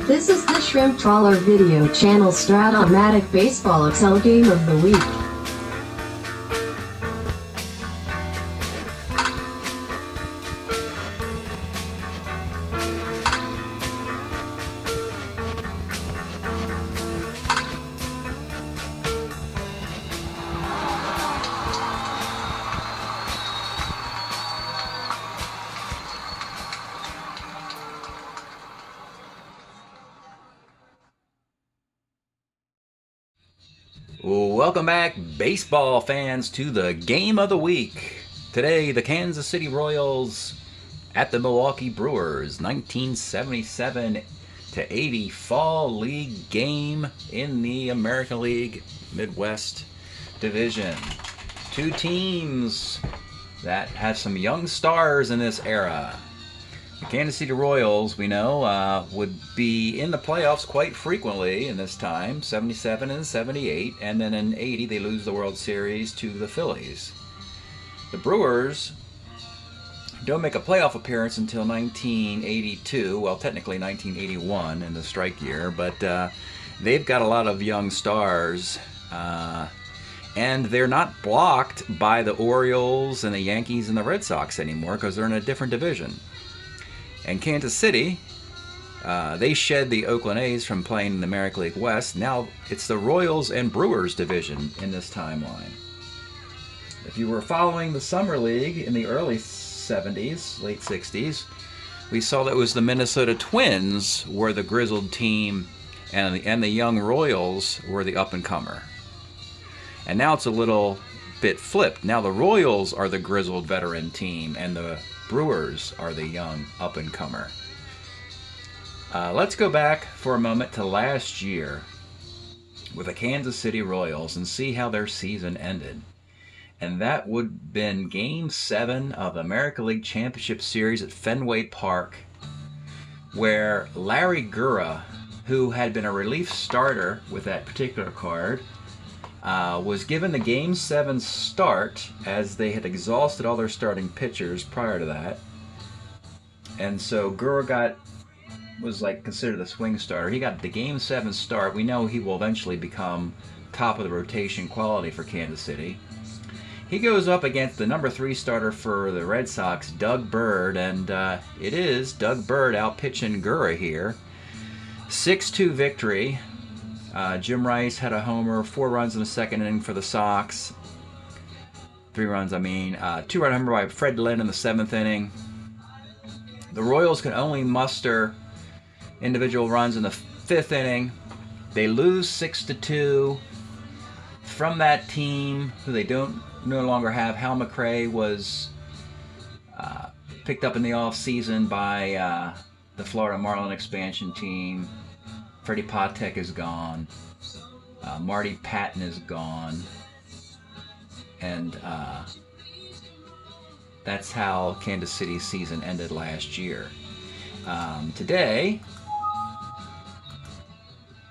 This is the Shrimp Trawler Video Channel Strat-O-Matic Baseball Excel Game of the Week. Welcome back, baseball fans, to the Game of the Week. Today, the Kansas City Royals at the Milwaukee Brewers, 1977-80 Fall League game in the American League Midwest Division. Two teams that have some young stars in this era. The Kansas City Royals, we know, would be in the playoffs quite frequently in this time, 77 and 78, and then in 80 they lose the World Series to the Phillies. The Brewers don't make a playoff appearance until 1982, well, technically 1981 in the strike year, but they've got a lot of young stars, and they're not blocked by the Orioles and the Yankees and the Red Sox anymore because they're in a different division. And Kansas City, they shed the Oakland A's from playing in the American League West. Now it's the Royals and Brewers division in this timeline. If you were following the Summer League in the early 70s, late 60s, we saw that it was the Minnesota Twins were the grizzled team and the young Royals were the up-and-comer. And now it's a little bit flipped. Now the Royals are the grizzled veteran team and the Brewers are the young up-and-comer. Let's go back for a moment to last year with the Kansas City Royals and see how their season ended. And that would have been Game 7 of the American League Championship Series at Fenway Park, where Larry Gura, who had been a relief starter with that particular card, was given the Game 7 start as they had exhausted all their starting pitchers prior to that. And so Gura was like considered the swing starter. He got the Game 7 start. We know he will eventually become top of the rotation quality for Kansas City. He goes up against the number 3 starter for the Red Sox, Doug Bird, and it is Doug Bird out pitching Gura here. 6-2 victory. Jim Rice had a homer, 4 runs in the second inning for the Sox. 3 runs, I mean. 2-run homer by Fred Lynn in the 7th inning. The Royals could only muster individual runs in the 5th inning. They lose 6-2. From that team, who they no longer have, Hal McRae was picked up in the offseason by the Florida Marlin expansion team. Freddie Patek is gone. Marty Patton is gone. And that's how Kansas City's season ended last year. Today,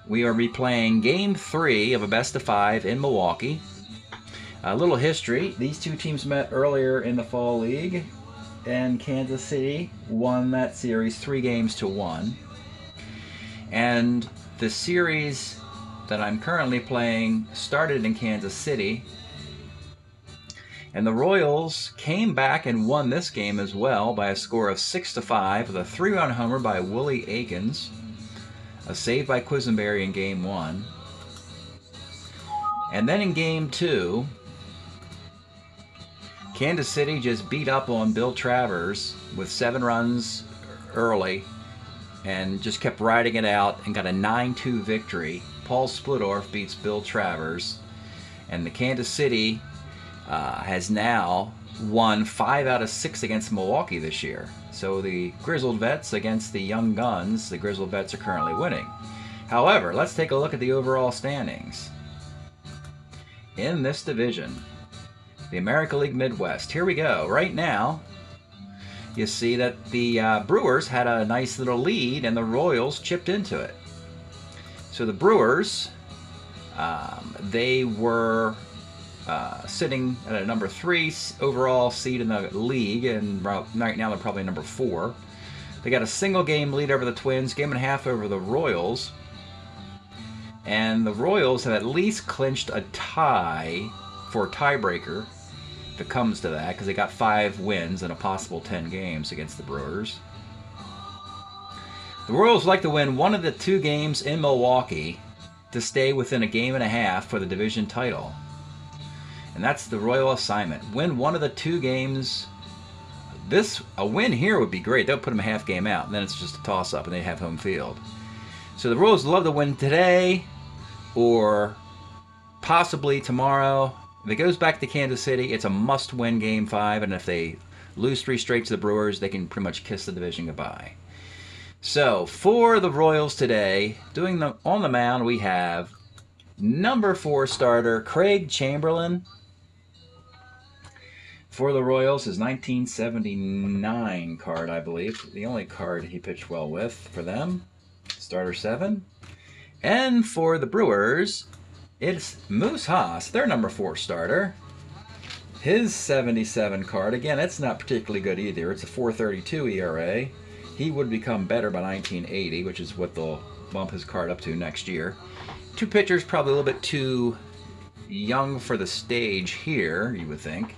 we are replaying Game 3 of a best-of-5 in Milwaukee. A little history. These two teams met earlier in the Fall League, and Kansas City won that series 3-1. And the series that I'm currently playing started in Kansas City. And the Royals came back and won this game as well by a score of 6-5 with a 3-run homer by Willie Aikens, a save by Quisenberry in Game 1. And then in Game 2, Kansas City just beat up on Bill Travers with 7 runs early and just kept riding it out and got a 9-2 victory. Paul Splittorff beats Bill Travers, and the Kansas City has now won 5 out of 6 against Milwaukee this year. So the Grizzled Vets against the Young Guns, the Grizzled Vets are currently winning. However, let's take a look at the overall standings. In this division, the American League Midwest, here we go. Right now, you see that the Brewers had a nice little lead and the Royals chipped into it. So the Brewers, they were sitting at a number 3 overall seed in the league, and right now they're probably number 4. They got a single game lead over the Twins, game and a half over the Royals. And the Royals have at least clinched a tie for a tiebreaker if it comes to that, because they got 5 wins in a possible 10 games against the Brewers. The Royals like to win one of the 2 games in Milwaukee to stay within a game and a half for the division title. And that's the Royal assignment. Win one of the 2 games. A win here would be great. They'll put them a half game out, and then it's just a toss-up, and they have home field. So the Royals love to win today, or possibly tomorrow. If it goes back to Kansas City, it's a must-win Game 5, and if they lose 3 straight to the Brewers, they can pretty much kiss the division goodbye. So, for the Royals today, on the mound, we have number 4 starter, Craig Chamberlain. For the Royals, his 1979 card, I believe. The only card he pitched well with for them. Starter 7. And for the Brewers, it's Moose Haas, their number 4 starter. His 77 card, again, it's not particularly good either. It's a 4.32 ERA. He would become better by 1980, which is what they'll bump his card up to next year. 2 pitchers, probably a little bit too young for the stage here, you would think.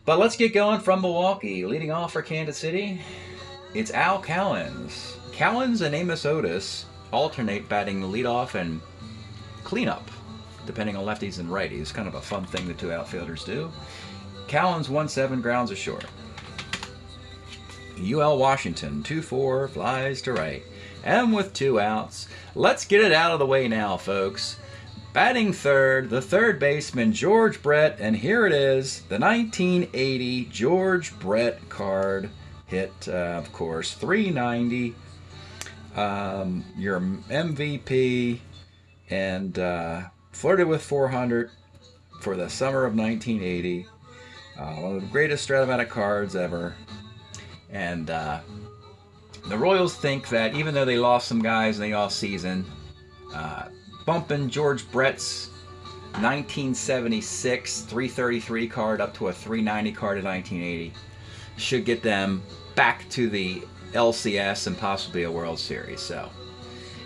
But let's get going from Milwaukee. Leading off for Kansas City, it's Al Cowens. Cowens and Amos Otis alternate batting leadoff and cleanup, depending on lefties and righties. Kind of a fun thing the 2 outfielders do. Cowens 1-7, grounds a short. UL Washington 2-4, flies to right. And with 2 outs, let's get it out of the way now, folks. Batting third, the third baseman, George Brett, and here it is, the 1980 George Brett card. Hit, of course, 390. Your MVP, and flirted with 400 for the summer of 1980. One of the greatest Strat-O-Matic cards ever. And the Royals think that even though they lost some guys in the offseason, bumping George Brett's 1976 333 card up to a 390 card in 1980 should get them back to the LCS and possibly a World Series. So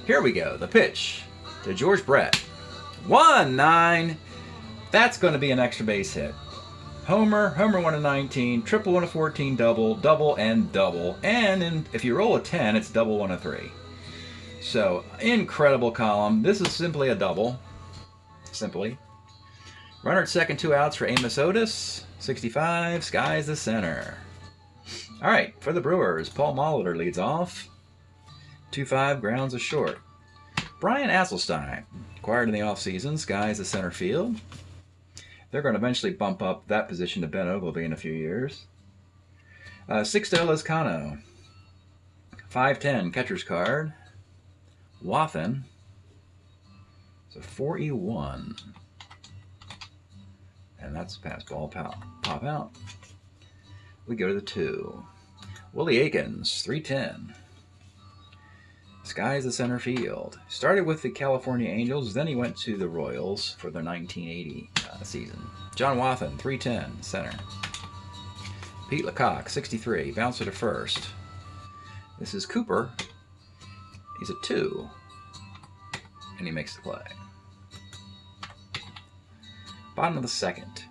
here we go. The pitch to George Brett. 1-9. That's going to be an extra base hit. Homer 1 of 19, triple 1 of 14, double, and double. And if you roll a 10, it's double 1 of 3. So, incredible column. This is simply a double. Simply. Runner at second, 2 outs for Amos Otis. 65, sky's the center. All right, for the Brewers, Paul Molitor leads off. 2-5, grounds a short. Brian Asselstein, acquired in the offseason, sky's the center field. They're going to eventually bump up that position to Ben Oglivie in a few years. Sixto Lezcano. 5'10", catcher's card. Wathen. So 4E1. And that's pass ball, pop out. We go to the 2. Willie Aikens, 3'10". Sky's the center field. Started with the California Angels, then he went to the Royals for their 1980 season. John Wathen, 3'10", center. Pete Lecoq, 63, bouncer to first. This is Cooper. He's a 2, and he makes the play. Bottom of the second.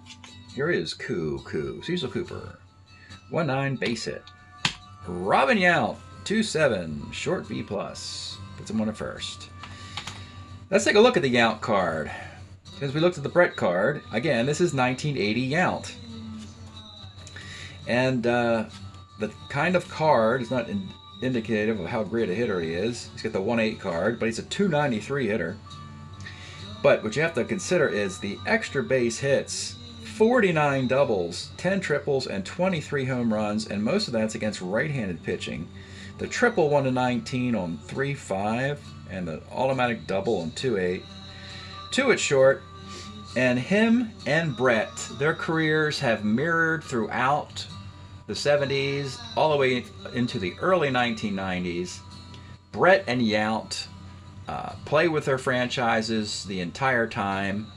Here is Cecil Cooper. 1-9, base hit. Robin Yount, 2-7, short B+. Puts him on at first. Let's take a look at the Yount card. Because we looked at the Brett card. Again, this is 1980 Yount. And the kind of card is not indicative of how great a hitter he is. He's got the 1-8 card, but he's a 293 hitter. But what you have to consider is the extra base hits. 49 doubles, 10 triples, and 23 home runs, and most of that's against right-handed pitching. The triple 1 to 19 on 3-5, and the automatic double on 2-8. 2 at short, and him and Brett, their careers have mirrored throughout the 70s, all the way into the early 1990s. Brett and Yount play with their franchises the entire time.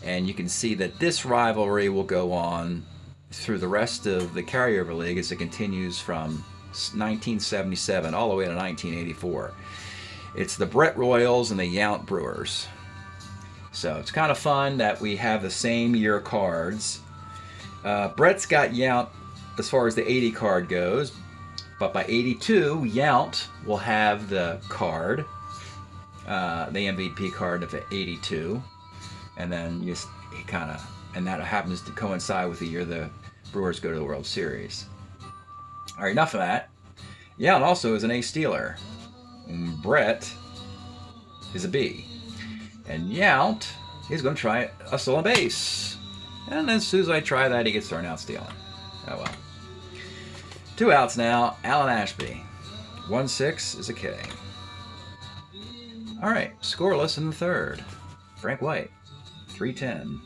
And you can see that this rivalry will go on through the rest of the carryover league as it continues from 1977 all the way to 1984. It's the Brett Royals and the Yount Brewers. So it's kind of fun that we have the same year cards. Brett's got Yount as far as the 80 card goes, but by 82, Yount will have the card, the MVP card of 82, and then he kind of, and that happens to coincide with the year the Brewers go to the World Series. All right, enough of that. Yount also is an A stealer. Brett is a B. And Yount is going to try a stolen base. And as soon as I try that, he gets thrown out stealing. Oh well. 2 outs now. Alan Ashby. 1-6 is a K. All right, scoreless in the third. Frank White. 3-10.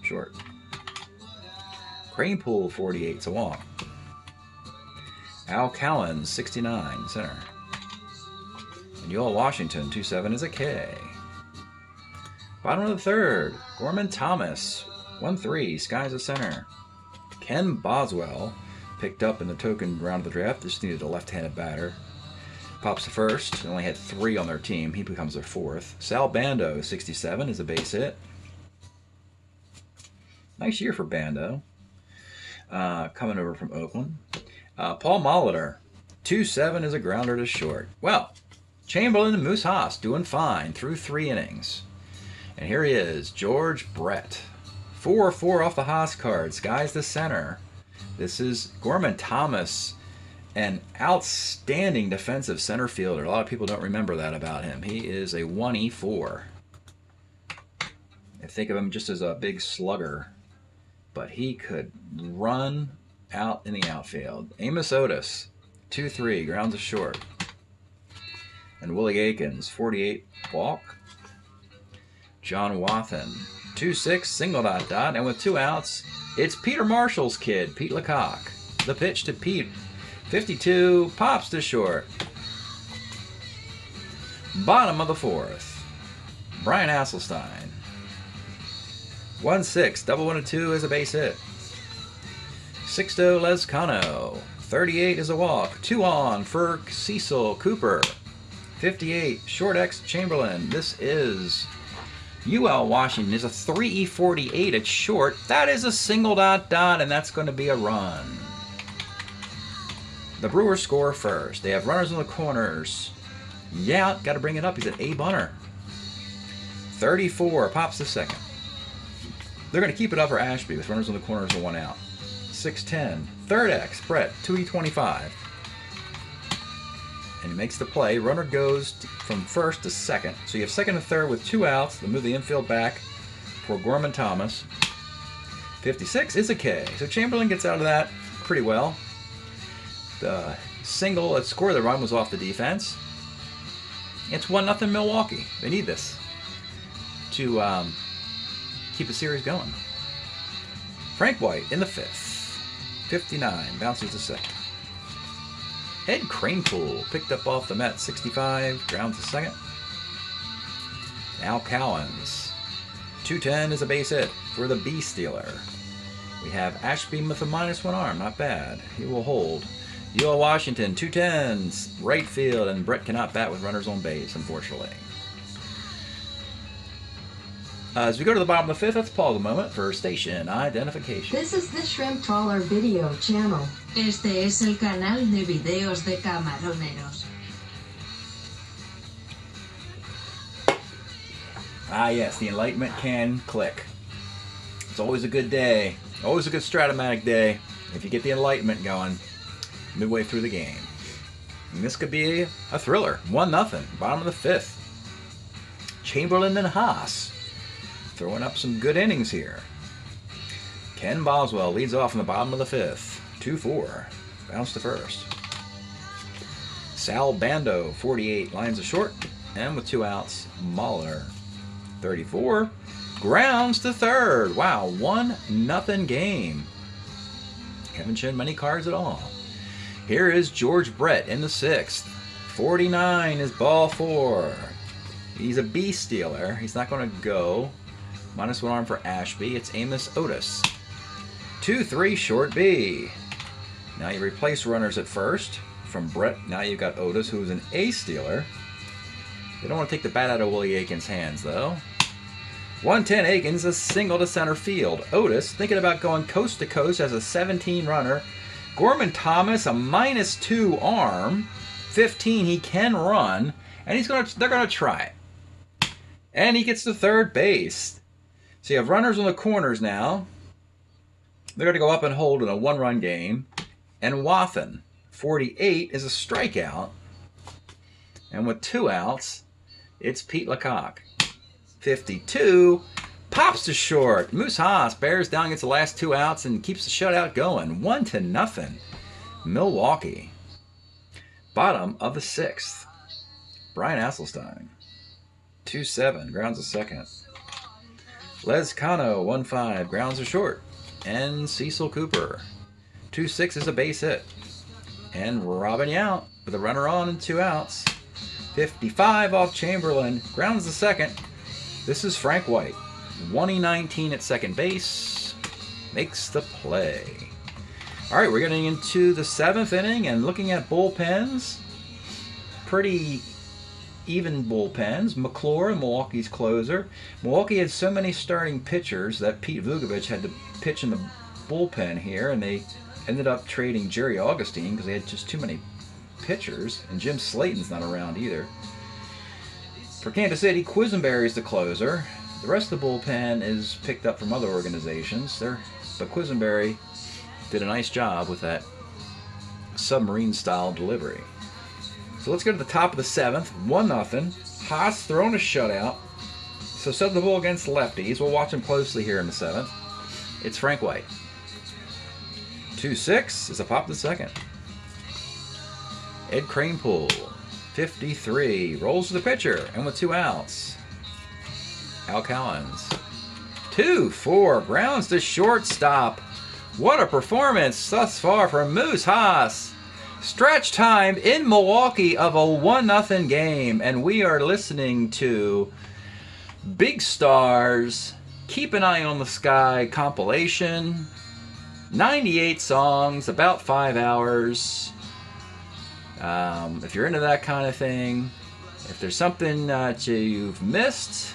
Short. Cranepool, 48 is a walk. Al Callen, 69, center. And Yoel Washington, 2-7 is a K. Bottom of the third, Gorman Thomas, 1-3, skies a center. Ken Boswell, picked up in the token round of the draft, just needed a left-handed batter. Pops to first, they only had 3 on their team, he becomes their 4th. Sal Bando, 67, is a base hit. Nice year for Bando. Coming over from Oakland. Paul Molitor, 2-7 is a grounder to short. Well, Chamberlain and Moose Haas doing fine through 3 innings. And here he is, George Brett. 4-4 off the Haas card, skies the center. This is Gorman Thomas, an outstanding defensive center fielder. A lot of people don't remember that about him. He is a 1E4. I think of him just as a big slugger, but he could run out in the outfield. Amos Otis, 2-3, grounds a short. And Willie Aikens, 48, walk. John Wathan, 2-6, single ... and with 2 outs, it's Peter Marshall's kid, Pete Lecoq. The pitch to Pete, 52, pops to short. Bottom of the 4th, Brian Hasselstein. 1-6, double 1-2 is a base hit. Sixto Lezcano, 38 is a walk. 2 on for Cecil Cooper. 58, short X Chamberlain. This is UL Washington. Is a 3E48 at short. That is a single ... and that's going to be a run. The Brewers score first. They have runners in the corners. Yeah, got to bring it up. He's an A bunter. 34, pops the second. They're going to keep it up for Ashby with runners in the corners and 1 out. 6-10. Third X, Brett, 2E25. And he makes the play. Runner goes from first to second. So you have second and third with 2 outs. They move the infield back for Gorman Thomas. 56 is a K. So Chamberlain gets out of that pretty well. The single that scored the run was off the defense. It's 1-0 Milwaukee. They need this to keep the series going. Frank White in the 5th. 59, bounces to second. Ed Cranepool picked up off the Mets, 65, grounds to second. Al Cowens, 2-10 is a base hit for the B stealer. We have Ashby with a -1 arm, not bad. He will hold. UL Washington, 2-10, right field, and Brett cannot bat with runners on base, unfortunately. As we go to the bottom of the 5th, let's pause a moment for station identification. This is the Shrimp Trawler video channel. Este es el canal de videos de camaroneros. Ah yes, the Enlightenment can click. It's always a good day. Always a good Strat-O-Matic day if you get the Enlightenment going midway through the game. And this could be a thriller. 1-0, bottom of the 5th. Chamberlain and Haas throwing up some good innings here. Ken Boswell leads off in the bottom of the 5th. 2-4. Bounce to first. Sal Bando, 48, lines a short. And with 2 outs, Mahler, 34, grounds to third. Wow, 1-0 game. Haven't shown many cards at all. Here is George Brett in the 6th. 49 is ball 4. He's a B stealer. He's not going to go. -1 arm for Ashby. It's Amos Otis. 2-3 short B. Now you replace runners at first. from Brett. Now you've got Otis, who's an ace stealer. They don't want to take the bat out of Willie Aikens' hands, though. 110 Aikens, a single to center field. Otis thinking about going coast to coast as a 17 runner. Gorman Thomas, a -2 arm. 15, he can run, and they're gonna try it. And he gets to third base. So you have runners on the corners now. They're gonna go up and hold in a 1-run game. And Wathen, 48, is a strikeout. And with 2 outs, it's Pete Lecoq. 52 pops to short. Moose Haas bears down, gets the last 2 outs, and keeps the shutout going. 1-0. Milwaukee. Bottom of the 6th. Brian Asselstein. 2-7. Grounds a second. Les Cano. 1-5. Grounds a short. And Cecil Cooper. 2-6 is a base hit. And Robin Yount with a runner on and 2 outs. 55 off Chamberlain. Grounds the second. This is Frank White. 1-19 at second base. Makes the play. All right, we're getting into the 7th inning and looking at bullpens. Pretty even bullpens. McClure, Milwaukee's closer. Milwaukee had so many starting pitchers that Pete Vukovich had to pitch in the bullpen here, and they ended up trading Jerry Augustine because they had just too many pitchers, and Jim Slayton's not around either. For Kansas City, Quisenberry's the closer. The rest of the bullpen is picked up from other organizations. But Quisenberry did a nice job with that submarine-style delivery. So let's go to the top of the 7th. 1-0. Haas throwing a shutout. So set the bull against lefties. We'll watch him closely here in the 7th. It's Frank White. 2-6 is a pop to the second. Ed Kranepool. 53, rolls to the pitcher, and with 2 outs, Al Collins. 2-4, grounds to shortstop. What a performance thus far from Moose Haas. Stretch time in Milwaukee of a 1-0 game, and we are listening to Big Stars, Keep an Eye on the Sky compilation. 98 songs, about 5 hours. If you're into that kind of thing, if there's something that you've missed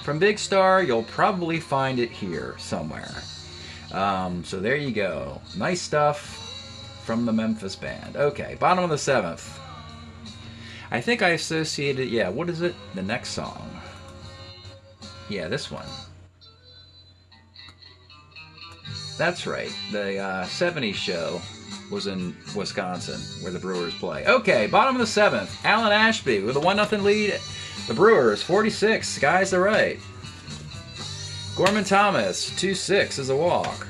from Big Star, you'll probably find it here somewhere. So there you go. Nice stuff from the Memphis band. Okay, bottom of the 7th. I think I associated, yeah, what is it? The next song. Yeah, this one. That's right. The 70s show was in Wisconsin, where the Brewers play. Okay, bottom of the 7th. Alan Ashby with a 1-0 lead. The Brewers, 46. Skies are right. Gorman Thomas, 2-6 is a walk.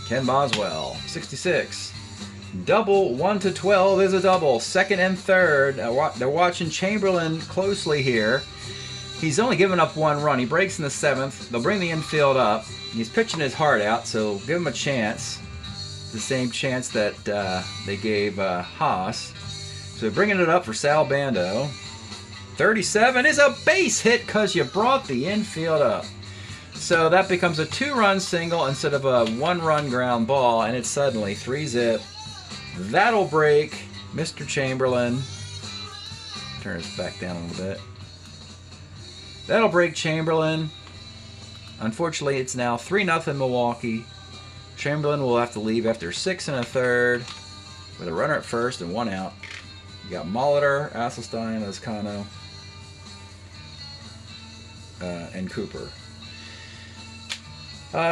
Ken Boswell, 66. Double 1-12 is a double. Second and third. They're watching Chamberlain closely here. He's only given up 1 run. He breaks in the 7th. They'll bring the infield up. He's pitching his heart out, so give him a chance. The same chance that they gave Haas. So bringing it up for Sal Bando. 37 is a base hit because you brought the infield up. So that becomes a 2-run single instead of a 1-run ground ball, and it's suddenly 3-zip. That'll break Mr. Chamberlain. Turn this back down a little bit. That'll break Chamberlain. Unfortunately, it's now 3-0 Milwaukee. Chamberlain will have to leave after 6 1/3 with a runner at first and 1 out. You got Molitor, Asselstein, Lescano, and Cooper.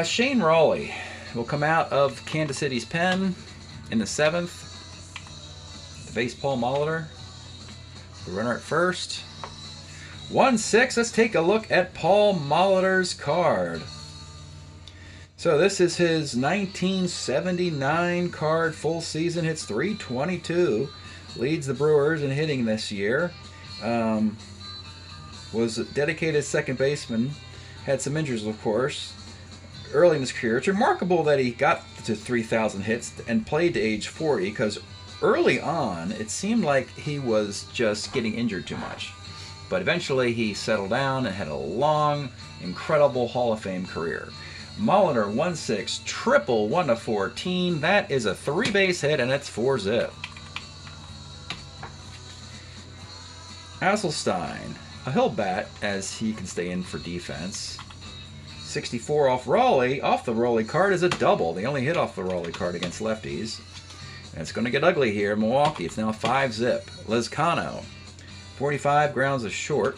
Shane Raleigh will come out of Kansas City's pen in the 7th. The base Paul Molitor. The runner at first. 1-6. Let's take a look at Paul Molitor's card. So this is his 1979 card, full season, hits .322, leads the Brewers in hitting this year. Was a dedicated second baseman, had some injuries, of course, early in his career. It's remarkable that he got to 3,000 hits and played to age 40, because early on it seemed like he was just getting injured too much. But eventually he settled down and had a long, incredible Hall of Fame career. Molitor 1-6, triple 1-14. That is a 3-base hit, and it's 4-zip. Hasselstein. He'll bat as he can stay in for defense. 64 off Raleigh. Off the Raleigh card is a double. They only hit off the Raleigh card against lefties. And it's going to get ugly here. Milwaukee. It's now 5-zip. Lizcano. 45 grounds a short.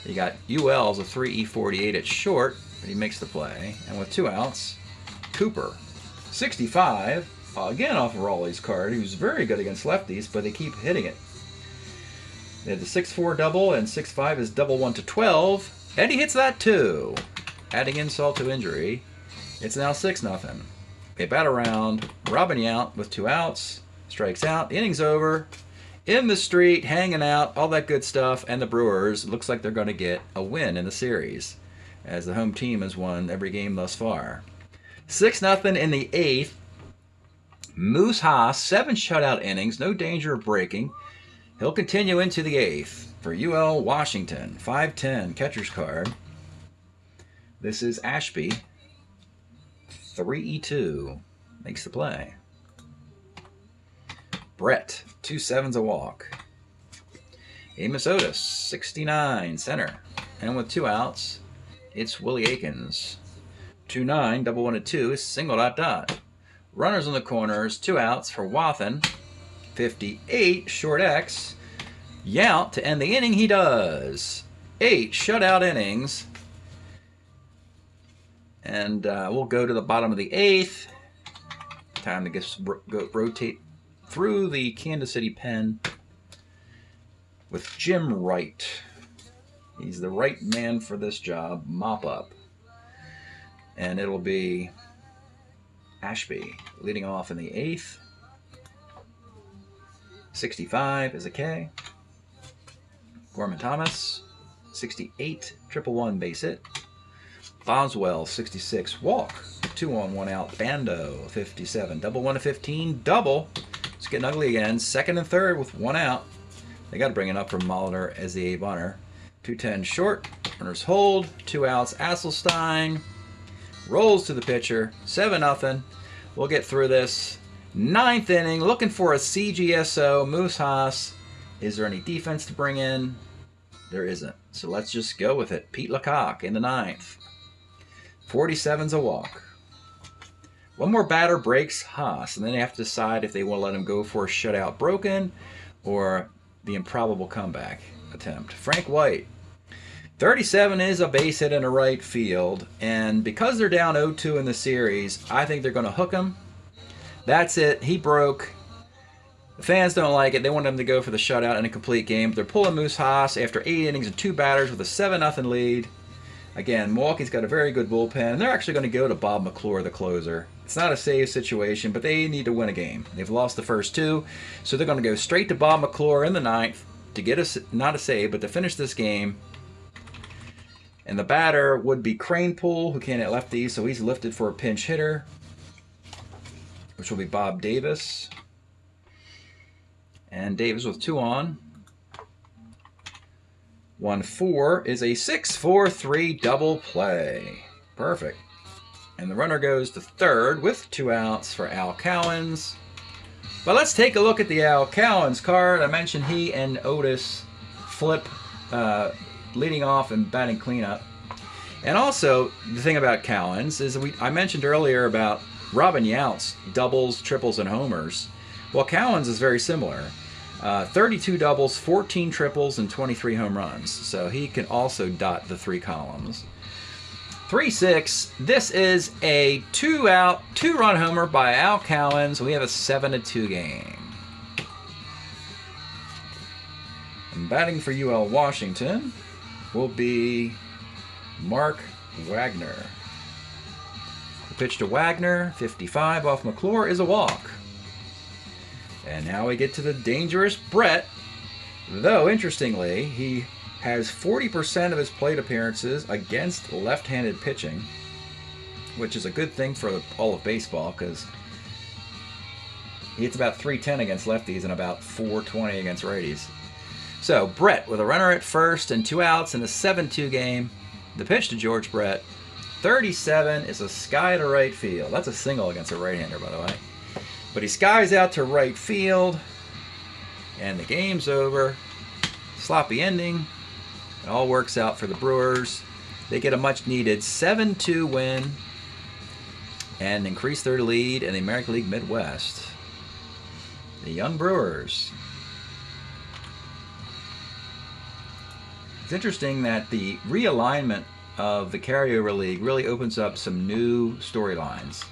You got UL's a 3E48 at short, but he makes the play. And with 2 outs, Cooper. 65. Again off of Raleigh's card. He was very good against lefties, but they keep hitting it. They had the 6-4 double, and 6-5 is double 1 to 12. And he hits that too. Adding insult to injury, it's now 6-0. They bat around. Robin Yount with 2 outs. Strikes out. The inning's over. In the street, hanging out, all that good stuff. And the Brewers, looks like they're going to get a win in the series, as the home team has won every game thus far. 6-0 in the 8th. Moose Haas, 7 shutout innings. No danger of breaking. He'll continue into the 8th. For UL Washington, 5-10 catcher's card. This is Ashby. 3E2 makes the play. Brett, 2 sevens a walk. Amos Otis, 69 center. And with 2 outs, it's Willie Aikens. 2-9, double 1 to 2 is single ... Runners on the corners, 2 outs for Wathen. 58, short X. Yount to end the inning, he does. 8 shutout innings. And we'll go to the bottom of the 8th. Time to rotate through the Kansas City pen with Jim Wright. He's the right man for this job. Mop up. And it'll be Ashby leading off in the 8th. 65 is a K. Gorman Thomas, 68, 111 base hit. Boswell, 66, walk. 2 on 1 out. Bando, 57, double 1 to 15, double. It's getting ugly again. 2nd and 3rd with 1 out. They got to bring it up from Molitor as the 8th runner. 2-10 short. Runners hold. 2 outs. Asselstein rolls to the pitcher. 7-0. We'll get through this. 9th inning. Looking for a CGSO. Moose Haas. Is there any defense to bring in? There isn't. So let's just go with it. Pete Lecoq in the 9th. 47's a walk. One more batter breaks Haas, and then they have to decide if they want to let him go for a shutout broken or the improbable comeback attempt. Frank White. 37 is a base hit in the right field, and because they're down 0-2 in the series, I think they're going to hook him. That's it. He broke. The fans don't like it. They want him to go for the shutout in a complete game. But they're pulling Moose Haas after 8 innings and 2 batters with a 7-0 lead. Again, Milwaukee's got a very good bullpen. They're actually going to go to Bob McClure, the closer. It's not a save situation, but they need to win a game. They've lost the first 2, so they're going to go straight to Bob McClure in the 9th to get not a save, but to finish this game. And the batter would be Cranepool, who can't hit lefties, so he's lifted for a pinch hitter, which will be Bob Davis. And Davis with 2 on. 1-4 is a 6-4-3 double play. Perfect. And the runner goes to 3rd with 2 outs for Al Cowens. But let's take a look at the Al Cowens card. I mentioned he and Otis flip leading off and batting cleanup. And also, the thing about Cowens is I mentioned earlier about Robin Yount's doubles, triples, and homers. Well, Cowens is very similar. 32 doubles, 14 triples, and 23 home runs. So he can also dot the 3 columns. 3-6. This is a 2-out, 2-run homer by Al Cowens. We have a 7-2 game. And batting for UL Washington will be Mark Wagner. The pitch to Wagner, 55 off McClure, is a walk. And now we get to the dangerous Brett. Though, interestingly, he has 40% of his plate appearances against left-handed pitching, which is a good thing for all of baseball because he hits about .310 against lefties and about .420 against righties. So, Brett with a runner at first and 2 outs in a 7-2 game. The pitch to George Brett, 37, is a sky to right field. That's a single against a right-hander, by the way. But he skies out to right field, and the game's over. sloppy ending. It all works out for the Brewers. They get a much-needed 7-2 win and increase their lead in the American League Midwest. The young Brewers. It's interesting that the realignment of the carryover league really opens up some new storylines.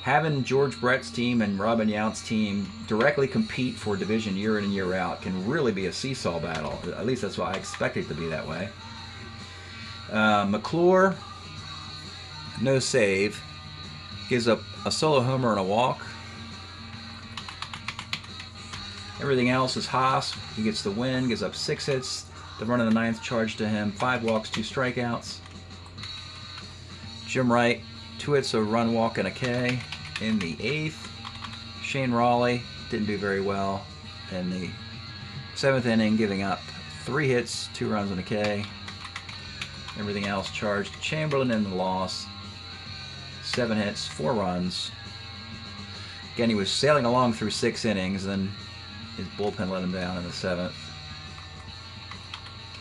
Having George Brett's team and Robin Yount's team directly compete for division year in and year out can really be a seesaw battle. At least that's why I expect it to be that way. McClure, no save, gives up a solo homer and a walk. Everything else is Haas. He gets the win, gives up 6 hits. The run of the 9th charge to him, 5 walks, 2 strikeouts. Jim Wright, 2 hits, a run, walk, and a K in the 8th. Shane Raleigh didn't do very well in the 7th inning, giving up 3 hits, 2 runs, and a K. Everything else charged Chamberlain in the loss. 7 hits, 4 runs. Again, he was sailing along through 6 innings, then his bullpen let him down in the 7th.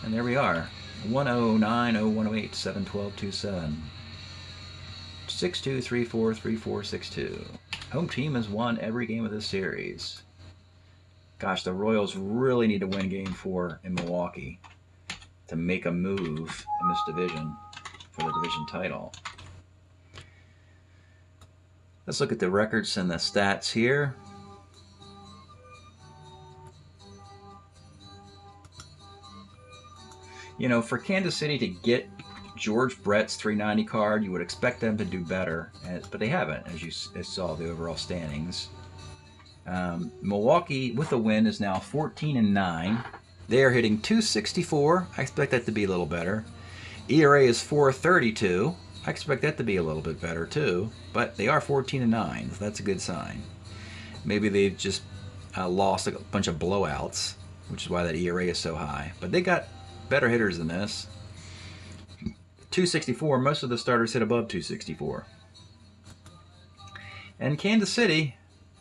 And there we are. 109, 0108, 712, 27. 6-2, 3-4, 3-4, 6-2. Home team has won every game of this series. Gosh, the Royals really need to win Game 4 in Milwaukee to make a move in this division for the division title. Let's look at the records and the stats here. You know, for Kansas City to get George Brett's 390 card, you would expect them to do better, but they haven't, as you saw the overall standings. Milwaukee, with a win, is now 14-9. They are hitting .264. I expect that to be a little better. ERA is .432. I expect that to be a little bit better too, but they are 14-9, so that's a good sign. Maybe they've just lost a bunch of blowouts, which is why that ERA is so high. But they got better hitters than this. .264, most of the starters hit above .264. And Kansas City,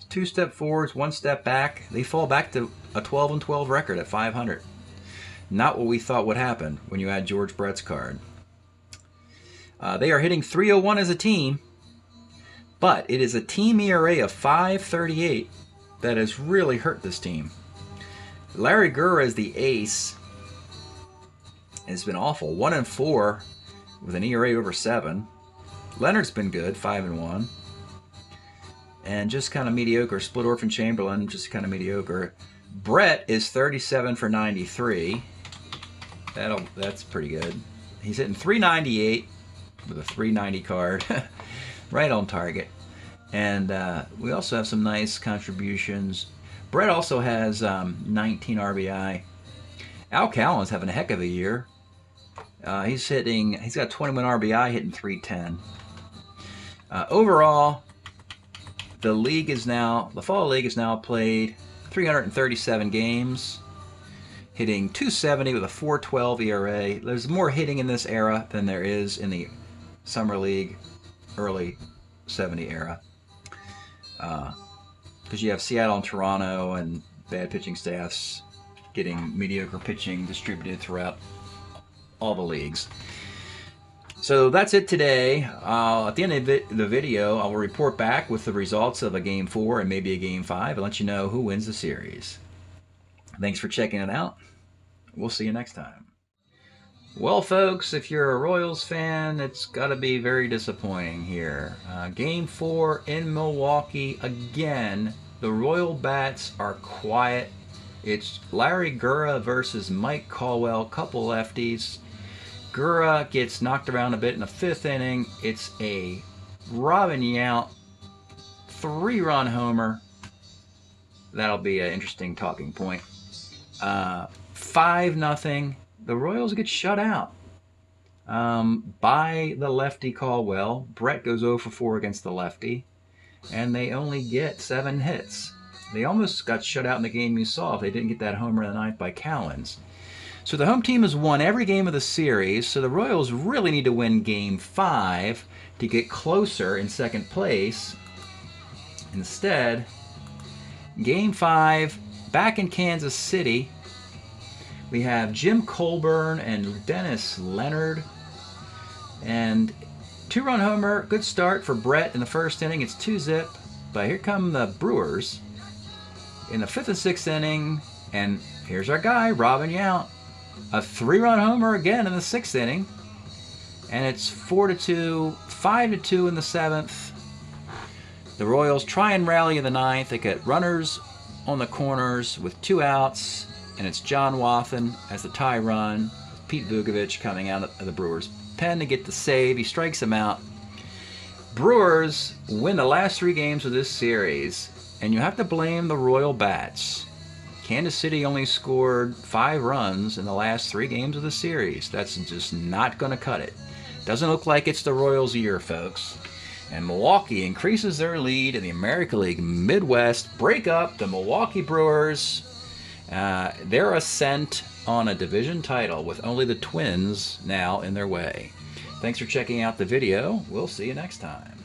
2 step forwards, 1 step back. They fall back to a 12-12 record at .500. Not what we thought would happen when you add George Brett's card. They are hitting .301 as a team, but it is a team ERA of .538 that has really hurt this team. Larry Gurra is the ace. It's been awful. 1-4 with an ERA over 7. Leonard's been good, 5-1. And just kind of mediocre. Splittorf and Chamberlain, just kind of mediocre. Brett is 37 for 93. That's pretty good. He's hitting .398 with a .390 card. Right on target. And we also have some nice contributions. Brett also has 19 RBI. Al Callen's having a heck of a year. He's got 21 RBI, hitting .310. Overall, the fall league is now played 337 games, hitting .270 with a .412 ERA. There's more hitting in this era than there is in the Summer League early 70 era. Because you have Seattle and Toronto and bad pitching staffs getting mediocre pitching distributed throughout all the leagues. So that's it today. At the end of the video, I will report back with the results of a Game 4 and maybe a Game 5 and let you know who wins the series. Thanks for checking it out. We'll see you next time. Well, folks, if you're a Royals fan, it's got to be very disappointing here. Game 4 in Milwaukee again. The Royal Bats are quiet. It's Larry Gurra versus Mike Caldwell, couple lefties. Gurra gets knocked around a bit in the 5th inning. It's a Robin Yount 3-run homer. That'll be an interesting talking point. 5-0. The Royals get shut out by the lefty Caldwell. Brett goes 0 for 4 against the lefty, and they only get 7 hits. They almost got shut out in the game you saw if they didn't get that homer in the 9th by Callens. So the home team has won every game of the series, so the Royals really need to win Game 5 to get closer in 2nd place. Instead, Game 5 back in Kansas City, We have Jim Colburn and Dennis Leonard. And 2-run homer, good start for Brett in the first inning. It's 2-zip. But here come the Brewers in the 5th and 6th inning. And here's our guy, Robin Yount. A 3-run homer again in the 6th inning. And it's 4-2, 5-2 in the 7th. The Royals try and rally in the 9th. They get runners on the corners with 2 outs. And it's John Wathan as the tie run. Pete Vukovich coming out of the Brewers' pen to get the save. He strikes him out. Brewers win the last 3 games of this series. And you have to blame the Royal Bats. Kansas City only scored 5 runs in the last 3 games of the series. That's just not going to cut it. Doesn't look like it's the Royals' year, folks. And Milwaukee increases their lead in the American League Midwest. Break up the Milwaukee Brewers. Their ascent on a division title with only the Twins now in their way. Thanks for checking out the video. We'll see you next time.